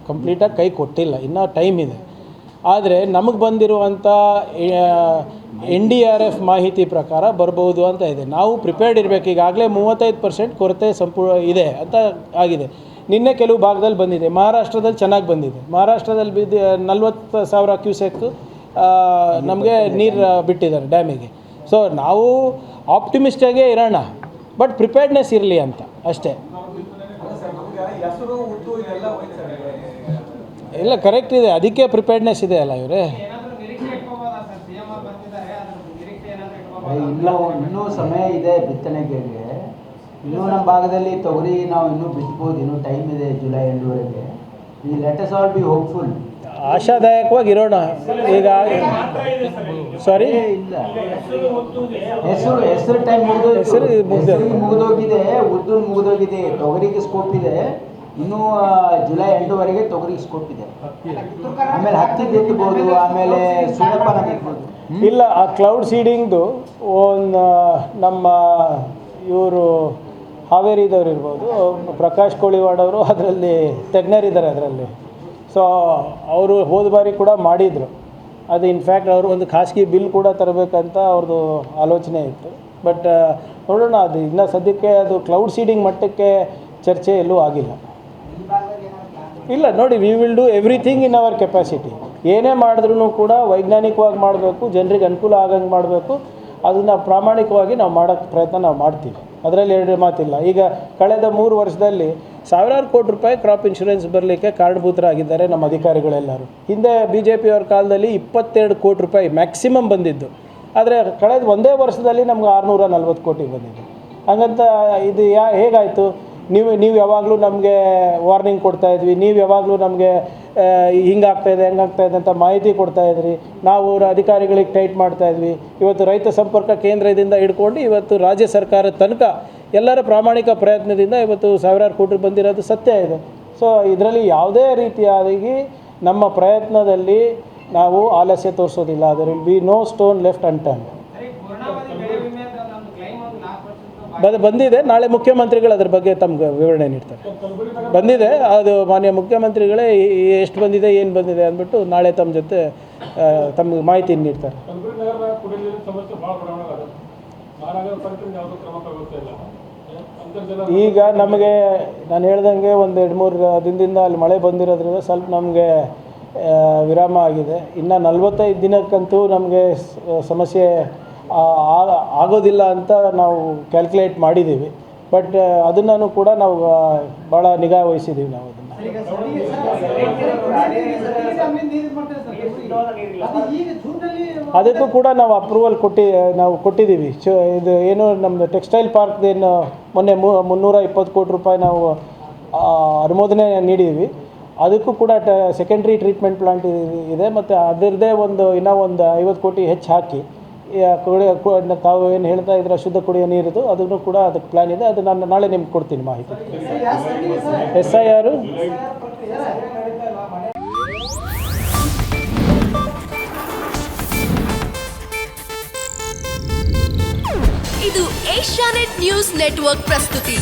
ಕಂಪ್ಲೀಟಾಗಿ ಕೈ ಕೊಟ್ಟಿಲ್ಲ, ಇನ್ನೂ ಟೈಮ್ ಇದೆ. ಆದರೆ ನಮಗೆ ಬಂದಿರುವಂಥ NDRF ಮಾಹಿತಿ ಪ್ರಕಾರ ಬರ್ಬೋದು ಅಂತ ಇದೆ. ನಾವು ಪ್ರಿಪೇರ್ಡ್ ಇರಬೇಕು. ಈಗಾಗಲೇ 35% ಕೊರತೆ ಇದೆ ಅಂತ ಆಗಿದೆ. ನಿನ್ನೆ ಕೆಲವು ಭಾಗದಲ್ಲಿ ಬಂದಿದೆ. ಮಹಾರಾಷ್ಟ್ರದಲ್ಲಿ ಚೆನ್ನಾಗಿ ಬಂದಿದೆ. ಮಹಾರಾಷ್ಟ್ರದಲ್ಲಿ 40,000 ಕ್ಯೂಸೆಕ್ ನಮಗೆ ನೀರು ಬಿಟ್ಟಿದ್ದಾರೆ ಡ್ಯಾಮಿಗೆ. ಸೊ ನಾವು ಆಪ್ಟಿಮಿಸ್ಟಾಗೇ ಇರೋಣ, ಬಟ್ ಪ್ರಿಪೇರ್ಡ್ನೆಸ್ ಇರಲಿ ಅಂತ ಅಷ್ಟೇ. ಇಲ್ಲ, ಕರೆಕ್ಟ್ ಇದೆ, ಅದಕ್ಕೆ ಪ್ರಿಪೇರ್ಡ್ನೆಸ್ ಇದೆ ಅಲ್ಲ ಇವರೇ. ಇನ್ನೂ ಸಮಯ ಇದೆ ಬಿತ್ತನೆಗೆ. ಇನ್ನೂ ನಮ್ಮ ಭಾಗದಲ್ಲಿ ತೊಗರಿ ನಾವು ಇನ್ನೂ ಬಿತ್ಬೋದು, ಇನ್ನೂ ಟೈಮ್ ಇದೆ, ಜುಲೈ ಎಂಡ್ವರೆಗೆ. ಈ let us all be hopeful, ಆಶಾದಾಯಕವಾಗಿರೋಣ. ಈಗ ಸಾರಿ ಇಲ್ಲ, ಹೆಸರು ಟೈಮ್ ಮುಗಿದೋಗಿದೆ, ಉದ್ದು ಮುಗಿದೋಗಿದೆ, ತೊಗರಿಗೆ ಸ್ಕೋಪ್ ಇದೆ. ಇನ್ನೂ ಜುಲೈ ಎಂಡ್ವರೆಗೆ ತೊಗರಿಗೆ ಸ್ಕೋಪ್ ಇದೆ. ಆಮೇಲೆ ಹತ್ತಿ ಬಿತ್ತಬೋದು, ಆಮೇಲೆ ಸೂರ್ಯಪಾನ ಬಿತ್ಬೋದು. ಇಲ್ಲ, ಆ ಕ್ಲೌಡ್ ಸೀಡಿಂಗ್ದು ಒಂದು ನಮ್ಮ ಇವರು ಹಾವೇರಿದವ್ರು ಇರ್ಬೋದು, ಪ್ರಕಾಶ್ ಕೋಳಿವಾಡ್ ಅವರು ಅದರಲ್ಲಿ ತಜ್ಞರಿದ್ದಾರೆ ಅದರಲ್ಲಿ. ಸೊ ಅವರು ಹೋದ ಬಾರಿ ಕೂಡ ಮಾಡಿದರು ಅದು. ಇನ್ಫ್ಯಾಕ್ಟ್ ಅವರು ಒಂದು ಖಾಸಗಿ ಬಿಲ್ ಕೂಡ ತರಬೇಕಂತ ಅವ್ರದ್ದು ಆಲೋಚನೆ ಇತ್ತು. ಬಟ್ ನೋಡೋಣ, ಅದು ಇನ್ನೂ ಸದ್ಯಕ್ಕೆ ಅದು ಕ್ಲೌಡ್ ಸೀಡಿಂಗ್ ಮಟ್ಟಕ್ಕೆ ಚರ್ಚೆ ಎಲ್ಲೂ ಆಗಿಲ್ಲ. ಇಲ್ಲ ನೋಡಿ, we will do everything in our capacity. ಏನೇ ಮಾಡಿದ್ರೂ ಕೂಡ ವೈಜ್ಞಾನಿಕವಾಗಿ ಮಾಡಬೇಕು, ಜನರಿಗೆ ಅನುಕೂಲ ಆಗಂಗೆ ಮಾಡಬೇಕು. ಅದನ್ನು ಪ್ರಾಮಾಣಿಕವಾಗಿ ನಾವು ಮಾಡೋಕ್ಕೆ ಪ್ರಯತ್ನ ನಾವು ಮಾಡ್ತೀವಿ, ಅದರಲ್ಲಿ ಎರಡು ಮಾತಿಲ್ಲ. ಈಗ ಕಳೆದ 3 ವರ್ಷದಲ್ಲಿ ಸಾವಿರಾರು ಕೋಟಿ ರೂಪಾಯಿ ಕ್ರಾಪ್ ಇನ್ಶೂರೆನ್ಸ್ ಬರಲಿಕ್ಕೆ ಕಾರಣಭೂತರಾಗಿದ್ದಾರೆ ನಮ್ಮ ಅಧಿಕಾರಿಗಳೆಲ್ಲರೂ. ಹಿಂದೆ BJP ಅವ್ರ ಕಾಲದಲ್ಲಿ 22 ಕೋಟಿ ರೂಪಾಯಿ ಮ್ಯಾಕ್ಸಿಮಮ್ ಬಂದಿದ್ದು. ಆದರೆ ಕಳೆದ ಒಂದೇ ವರ್ಷದಲ್ಲಿ ನಮ್ಗೆ 640 ಕೋಟಿ ಬಂದಿದೆ. ಹಾಗಂತ ಇದು ಹೇಗಾಯಿತು? ನೀವು ಯಾವಾಗಲೂ ನಮಗೆ ವಾರ್ನಿಂಗ್ ಕೊಡ್ತಾಯಿದ್ವಿ, ನೀವು ಯಾವಾಗಲೂ ನಮಗೆ ಹಿಂಗಾಗ್ತಾಯಿದೆ ಹೆಂಗಾಗ್ತಾಯಿದೆ ಅಂತ ಮಾಹಿತಿ ಕೊಡ್ತಾಯಿದ್ರಿ. ನಾವು ಅಧಿಕಾರಿಗಳಿಗೆ ಟೈಟ್ ಮಾಡ್ತಾಯಿದ್ವಿ. ಇವತ್ತು ರೈತ ಸಂಪರ್ಕ ಕೇಂದ್ರದಿಂದ ಹಿಡ್ಕೊಂಡು ಇವತ್ತು ರಾಜ್ಯ ಸರ್ಕಾರದ ತನಕ ಎಲ್ಲರ ಪ್ರಾಮಾಣಿಕ ಪ್ರಯತ್ನದಿಂದ ಇವತ್ತು ಸಾವಿರಾರು ಕೋಟಿ ಬಂದಿರೋದು ಸತ್ಯ ಇದೆ. ಸೊ ಇದರಲ್ಲಿ ಯಾವುದೇ ರೀತಿಯಾಗಿ ನಮ್ಮ ಪ್ರಯತ್ನದಲ್ಲಿ ನಾವು ಆಲಸ್ಯ ತೋರಿಸೋದಿಲ್ಲ. There will be no stone left unturned. ಬಂದಿದೆ. ನಾಳೆ ಮುಖ್ಯಮಂತ್ರಿಗಳು ಅದ್ರ ಬಗ್ಗೆ ತಮ್ಗೆ ವಿವರಣೆ ನೀಡ್ತಾರೆ. ಬಂದಿದೆ, ಅದು ಮಾನ್ಯ ಮುಖ್ಯಮಂತ್ರಿಗಳೇ ಎಷ್ಟು ಬಂದಿದೆ, ಏನು ಬಂದಿದೆ ಅಂದ್ಬಿಟ್ಟು ನಾಳೆ ತಮ್ಮ ಜೊತೆ ತಮಗೆ ಮಾಹಿತಿ ನೀಡ್ತಾರೆ. ಈಗ ನಮಗೆ ನಾನು ಹೇಳ್ದಂಗೆ ಒಂದು 2-3 ದಿನದಿಂದ ಅಲ್ಲಿ ಮಳೆ ಬಂದಿರೋದ್ರಿಂದ ಸ್ವಲ್ಪ ನಮಗೆ ವಿರಾಮ ಆಗಿದೆ. ಇನ್ನು 45 ದಿನಕ್ಕಂತೂ ನಮಗೆ ಸಮಸ್ಯೆ ಆಗೋದಿಲ್ಲ ಅಂತ ನಾವು ಕ್ಯಾಲ್ಕುಲೇಟ್ ಮಾಡಿದ್ದೀವಿ. ಬಟ್ ಅದನ್ನು ಕೂಡ ನಾವು ಭಾಳ ನಿಗಾ ವಹಿಸಿದ್ದೀವಿ ನಾವು ಅದನ್ನು. ಅದಕ್ಕೂ ಕೂಡ ನಾವು ಅಪ್ರೂವಲ್ ಕೊಟ್ಟಿದ್ದೀವಿ. ಇದು ಏನು ನಮ್ಮದು ಟೆಕ್ಸ್ಟೈಲ್ ಪಾರ್ಕ್ದೇನು ಮೊನ್ನೆ 320 ಕೋಟಿ ರೂಪಾಯಿ ನಾವು ಅನುಮೋದನೆ ನೀಡಿದ್ದೀವಿ. ಅದಕ್ಕೂ ಕೂಡ ಸೆಕೆಂಡ್ರಿ ಟ್ರೀಟ್ಮೆಂಟ್ ಪ್ಲಾಂಟ್ ಇದೆ. ಮತ್ತು ಅದರದ್ದೇ ಇನ್ನೂ ಒಂದು 50 ಕೋಟಿ ಹೆಚ್ಚು ಹಾಕಿ ತಾವು ಏನು ಹೇಳ್ತಾ ಇದ್ರೆ ಶುದ್ಧ ಕುಡಿಯೋ ನೀರಿದು ಅದನ್ನು ಕೂಡ ಅದಕ್ಕೆ ಪ್ಲ್ಯಾನ್ ಇದೆ. ಅದು ನಾನು ನಾಳೆ ನಿಮ್ಗೆ ಕೊಡ್ತೀನಿ ಮಾಹಿತಿ. SIR ಇದು ಏಷ್ಯಾನೆಟ್ ನ್ಯೂಸ್ ನೆಟ್ವರ್ಕ್ ಪ್ರಸ್ತುತಿ.